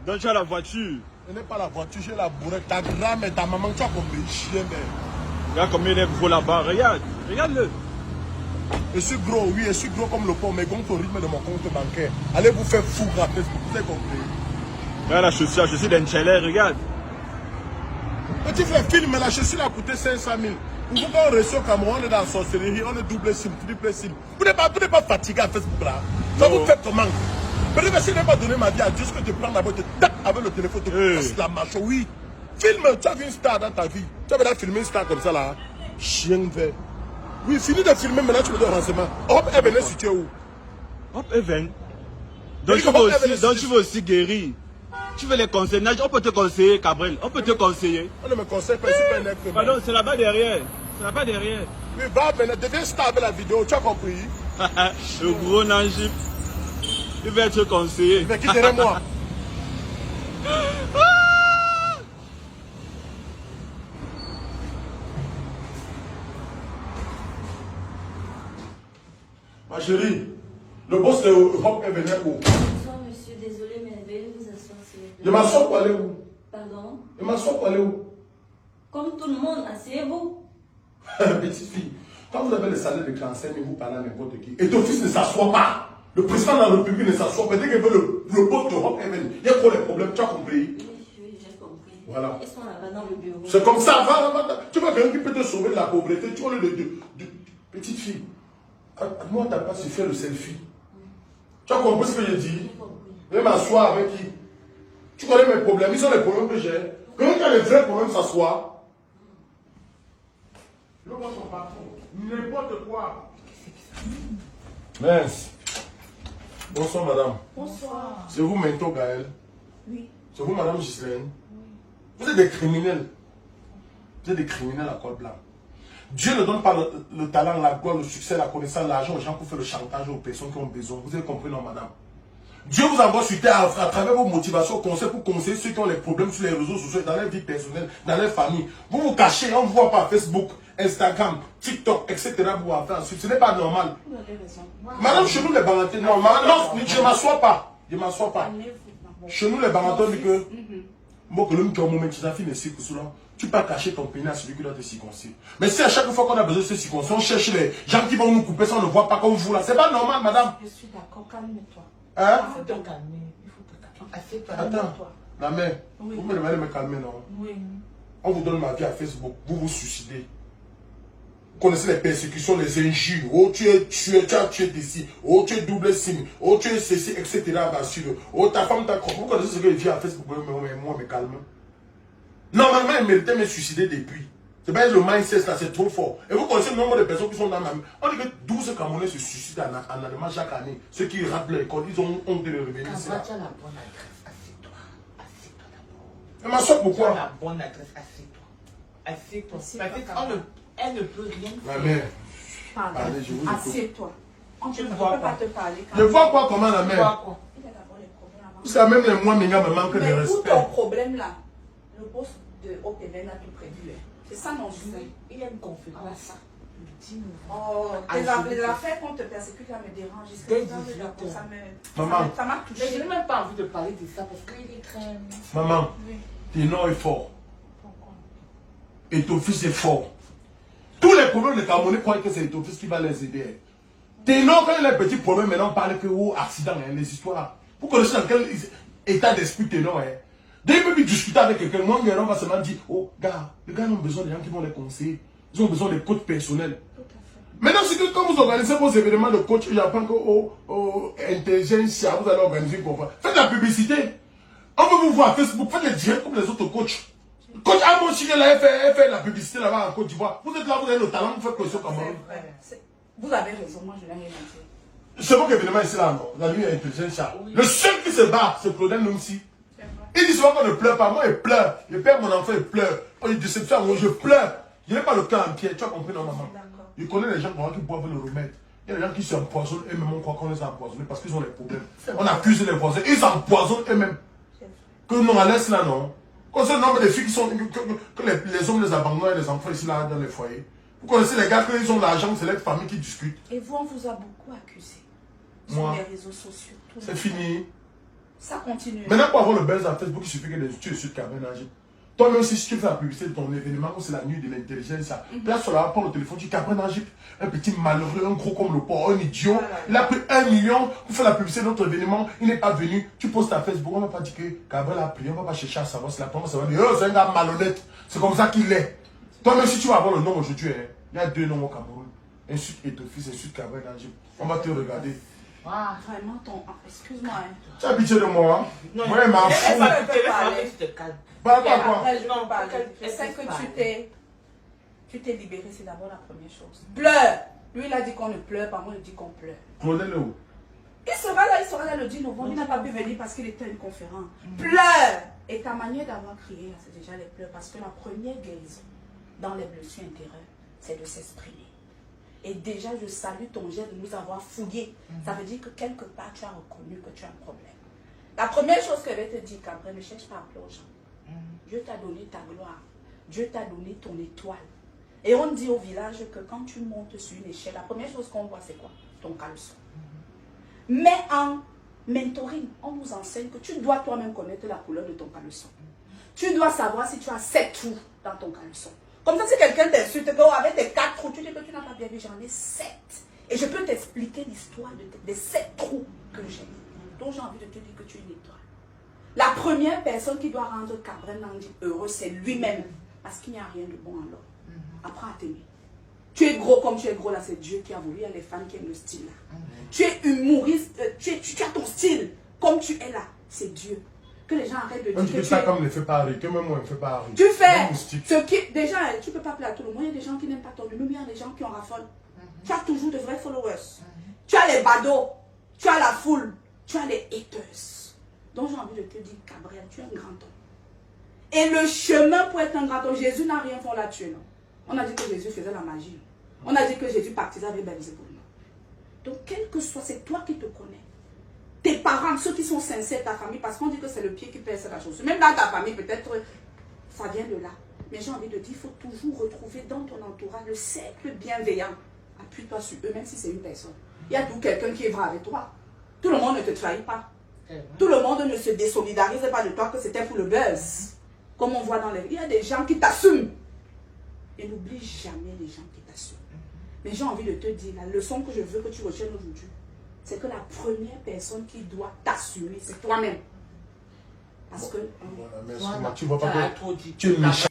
Donc tu as la voiture. Ce n'est pas la voiture, j'ai la bourrette. Ta grand et ta maman, tu as combien de chiens, mais. Regarde combien il est gros là-bas. Regarde. Regarde-le. Je suis gros, oui, je suis gros comme le pont, mais compte au rythme de mon compte bancaire. Allez vous faire fou à Facebook, vous avez compris. Regarde la chaussure, je suis d'un Tchelé, regarde. Petit frère, filme, la chaussure a coûté 500 000. Vous quand on reçoit au Cameroun, on est dans la sorcellerie, on est double SIM, triple SIM. Vous n'êtes pas fatigué à Facebook là. Ça vous fait comment? Peut-être que si je n'ai pas donné ma vie à Dieu, ce que tu prends d'abord, tu tapes avec le téléphone, tu passes la marche, oui. Filme, tu as vu une star dans ta vie. Tu as déjà filmé une star comme ça là. Chien vert. Oui, fini de filmer, maintenant tu me donnes un renseignement. Hop, Even est situé où? Hop, Even. Donc tu veux aussi guérir. Tu veux les conseiller. On peut te conseiller, Cabrel. On peut te conseiller. On ne me conseille pas, je suis pas un être humain. Pardon, c'est là-bas derrière. C'est là-bas derrière. Oui, va maintenant, deviens star avec la vidéo, tu as compris? Le gros Najib. Il va être conseillé. Mais qui derrière moi? Ma chérie, le boss de Hop est venu où? Bonsoir monsieur, désolé mais veuillez vous asseoir s'il vous plaît. Je m'assois pour aller où? Pardon? Je m'assois pour aller où? Comme tout le monde, asseyez-vous. Petite fille, quand vous avez le salaire de 45 000, vous parlez à n'importe qui. Et ton fils ne s'assoit pas. Le président de la République ne s'assoit pas. Dès qu'il veut le boss de Hop est venu. Il y a quoi les problèmes? Tu as compris? Oui, j'ai compris. Voilà. Ils sont là-bas dans le bureau. C'est comme ça, va. Tu vois quelqu'un qui peut te sauver de la pauvreté. Tu vois petite fille. Moi, tu n'as pas su faire le selfie. Tu as compris ce que je dis? Je vais m'asseoir avec qui? Tu connais mes problèmes, ils sont les problèmes que j'ai. Quelqu'un qui a les vrais problèmes s'assoit. Je veux voir son patron. N'importe quoi. Mince. Bonsoir, madame. Bonsoir. C'est vous, Mento Gaël? Oui. C'est vous, madame Ghislaine? Vous êtes des criminels. Vous êtes des criminels à col blanc. Dieu ne donne pas le talent, la gloire, le succès, la connaissance, l'argent aux gens pour faire le chantage aux personnes qui ont besoin. Vous avez compris, non, madame? Dieu vous envoie sur terre à travers vos motivations, conseils pour conseiller ceux qui ont les problèmes sur les réseaux sociaux, dans leur vie personnelle, dans leur famille. Vous vous cachez, on ne voit pas Facebook, Instagram, TikTok, etc. Vous avez fait ensuite. Ce n'est pas normal. Vous avez raison. Madame, chez nous les Barantins, non, je ne m'assois pas. Je ne m'assois pas. Chez nous les Barantins disent que moi, que l'homme qui a un moment, tu peux pas cacher ton pénis à celui qui doit te circoncire. Mais si à chaque fois qu'on a besoin de se circoncire, on cherche les gens qui vont nous couper ça, on ne voit pas comme vous là. C'est pas normal, madame. Je suis d'accord, calme-toi. Hein? Il faut te calmer. Il faut te calmer. Assieds-toi. Attends, la mère, Oui. vous me demandez de me calmer, non? Oui. On vous donne ma vie à Facebook, vous vous suicidez. Vous connaissez les persécutions, les injures. Oh, tu as tué ici. Oh, tu es double SIM. Oh, tu es ceci, etc. Oh, ta femme t'a compris. Vous connaissez ce que je vis à Facebook, mais moi, me calme. Normalement, elle méritait de me suicider depuis. C'est pas le mindset là, c'est trop fort. Et vous connaissez le nombre de personnes qui sont dans ma... On dit que 12 Camerounais se suicident en Allemagne chaque année. Ceux qui ratent l'école, ils ont honte de revenir ici. Tu as la bonne adresse, assieds-toi. Assieds-toi d'abord. Elle m'assoit Tu as pourquoi? la bonne adresse, assieds-toi. Assieds-toi. Parce qu'elle ne peut rien La faire. mère, Pardon. allez, je vous écoute. Assieds-toi. Je ne peux vois pas pas. te parler. Je vois quoi comment la Tu mère? vois quoi? Il a d'abord les problèmes avant. Vous savez, même les mois, mes gars me manquent de Mais où respect. ton problème là? Le boss de OPVN a tout prévu. C'est ça mon souci. Il y a une conférence. ça. Le 10 novembre. Oh, les affaires qu'on te persécute là me dérangent. Dès Ça 18 Maman. ça m'a Mais touché. je n'ai même pas envie de parler de ça parce qu'il est très... Maman, Oui. Ténor est fort. Pourquoi? Et ton fils est fort. Tous les problèmes de Camerounais croient que c'est ton fils qui va les aider. Ténor, quand il a un petit problème, maintenant on parle que oh, accident, hein, les histoires. Vous connaissez dans quel état d'esprit Ténor est. Dès que vous discutez avec quelqu'un, moi, on va seulement dire, oh, gars, les gars ont besoin de gens qui vont les conseiller. Ils ont besoin de coachs personnels. Maintenant, c'est que quand vous organisez vos événements de coach, j'apprends que, oh, intelligence, vous allez organiser une conférence. Faites la publicité. On veut vous voir à Facebook, faites les directs comme les autres coachs. Coach Amon Chigela, elle fait la publicité là-bas en Côte d'Ivoire. Vous êtes là, vous avez le talent, vous faites question comme moi. Vous avez raison, moi je n'ai rien dit. C'est bon événement ici là, non? La ligne intelligence. Le seul qui se bat, c'est Claudel Numsi. Il dit souvent qu'on ne pleure pas. Moi, je pleure. Je perds mon enfant, il pleure. Oh, il déceptionne, moi, je pleure. Je n'ai pas le cœur en pierre. Tu as compris, non, maman? Je connais les gens qui boivent le remède. Il y a des gens qui s'empoisonnent eux-mêmes, on croit qu'on les a empoisonnés parce qu'ils ont des problèmes. On accuse les voisins. Ils s'empoisonnent eux-mêmes. Que non, à l'est là, non? Quand c'est le nombre de filles qui sont. Que les hommes les abandonnent et les enfants ici là dans les foyers. Vous connaissez les gars, qu'ils ont l'argent, c'est les familles qui discutent. Et vous, on vous a beaucoup accusé Moi. sur les réseaux sociaux. C'est fini. Ça continue. Maintenant, pour avoir le buzz à Facebook, il suffit que tu es sur Cabrel Najib. Toi-même, si tu fais la publicité de ton événement, c'est la nuit de l'intelligence, là, sur la prends le téléphone, tu dis Cabrel Najib, un petit malheureux, un gros comme le porc, un idiot. Il a pris 1 million pour faire la publicité de notre événement, il n'est pas venu. Tu postes à Facebook, on ne va pas dire que Cabrel a pris, on ne va pas chercher à savoir si la première, ça va dire, oh, c'est un gars malhonnête. C'est comme ça qu'il est. Toi-même, si tu vas avoir le nom aujourd'hui, hein, il y a 2 noms au Cameroun. Insulte et ton fils, insulte Cabrel Najib. On va te regarder. Vraiment, excuse-moi. Hein. Tu as pitié de moi, hein? Non, Moi, il m'en fout. Tu te calmes. Pas Bien, quoi. après, je Non, vais parler. Je elle sais peut que parler. tu t'es libéré, c'est d'abord la première chose. Pleure. Lui, il a dit qu'on ne pleure pas, moi, il dit qu'on pleure. Claudel est où? Il sera là le 10 novembre. Il n'a pas pu venir parce qu'il était à une conférence. Pleure. Et ta manière d'avoir crié, là, c'est déjà les pleurs. Parce que la première guérison dans les blessures intérieures, c'est de s'exprimer. Et déjà, je salue ton geste de nous avoir fouillés. Ça veut dire que quelque part, tu as reconnu que tu as un problème. La première chose que je vais te dire, Cabrel, ne cherche pas à appeler aux gens. Dieu t'a donné ta gloire. Dieu t'a donné ton étoile. Et on dit au village que quand tu montes sur une échelle, la première chose qu'on voit, c'est quoi? Ton caleçon. Mais en mentoring, on nous enseigne que tu dois toi-même connaître la couleur de ton caleçon. Tu dois savoir si tu as 7 trous dans ton caleçon. Comme ça, si quelqu'un t'insulte, avec tes 4 trous, tu dis que tu n'as pas bien vu, j'en ai 7. Et je peux t'expliquer l'histoire des 7 trous que j'ai. Donc j'ai envie de te dire que tu es une étoile. La première personne qui doit rendre Cabrel Najib heureux, c'est lui-même. Parce qu'il n'y a rien de bon en l'homme. Apprends à t'aimer. Tu es gros comme tu es gros là, c'est Dieu qui a voulu. Il y a les femmes qui aiment le style là. Tu es humoriste, tu as ton style comme tu es là, c'est Dieu. Que les gens arrêtent de dire que ça comme ne fait pas rire, que même moi ne fait pas rire. Tu fais ce qui, déjà, tu ne peux pas plaire à tout le monde. Il y a des gens qui n'aiment pas ton humour, il y a des gens qui en raffolent. Tu as toujours de vrais followers. Tu as les badauds, tu as la foule, tu as les haters. Donc j'ai envie de te dire, Cabrel, tu es un grand homme. Et le chemin pour être un grand homme, Jésus n'a rien fait, on l'a tué, non. On a dit que Jésus faisait la magie. On a dit que Jésus partisait avec Belzébuth. Donc quel que soit, c'est toi qui te connais. Tes parents, ceux qui sont sincères, ta famille, parce qu'on dit que c'est le pied qui pèse la chose. Même dans ta famille, peut-être, ça vient de là. Mais j'ai envie de dire, il faut toujours retrouver dans ton entourage le cercle bienveillant. Appuie-toi sur eux, même si c'est une personne. Il y a tout quelqu'un qui est vrai avec toi. Tout le monde ne te trahit pas. Tout le monde ne se désolidarise pas de toi que c'était pour le buzz. Comme on voit dans les... Il y a des gens qui t'assument. Et n'oublie jamais les gens qui t'assument. Mais j'ai envie de te dire, la leçon que je veux que tu retiennes aujourd'hui, c'est que la première personne qui doit t'assumer, c'est toi-même. Parce que... Voilà, merci. Tu vois pas Ça a que trop dit. tu es méchant.